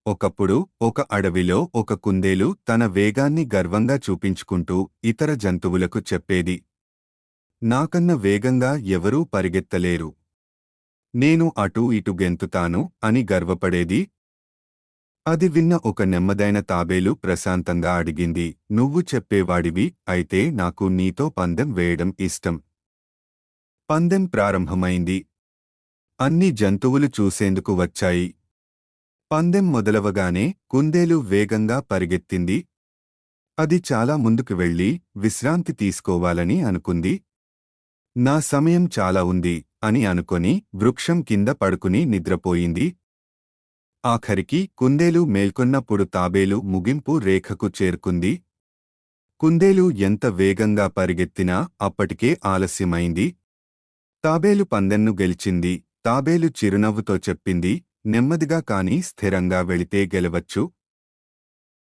ఒకప్పుడు ఒక అడవిలో ఒక కుందేలు తన వేగాన్ని గర్వంగా చూపించుకుంటూ ఇతర జంతువులకు చెప్పేది. నాకన్న వేగంగా ఎవరూ పరిగెత్తలేరు. నేను అటూ ఇటు గెంతుతాను అని గర్వపడేది. అది విన్న ఒక నెమ్మదైన తాబేలు ప్రశాంతంగా అడిగింది, నువ్వు చెప్పేవాడివి అయితే నాకు నీతో పందెం వేయడం ఇష్టం. పందెం ప్రారంభమైంది. అన్ని జంతువులు చూసేందుకు వచ్చాయి. పందెం మొదలవగానే కుందేలు వేగంగా పరిగెత్తింది. అది చాలా ముందుకు వెళ్లి విశ్రాంతి తీసుకోవాలని అనుకుంది. నా సమయం చాలా ఉంది అని అనుకొని వృక్షం కింద పడుకుని నిద్రపోయింది. ఆఖరికి కుందేలు మేల్కొన్నప్పుడు తాబేలు ముగింపు రేఖకు చేరుకుంది. కుందేలు ఎంత వేగంగా పరిగెత్తినా అప్పటికే ఆలస్యమైంది. తాబేలు పందెంను గెలిచింది. తాబేలు చిరునవ్వుతో చెప్పింది, నెమ్మదిగా కాని స్థిరంగా వెళితే గెలవచ్చు.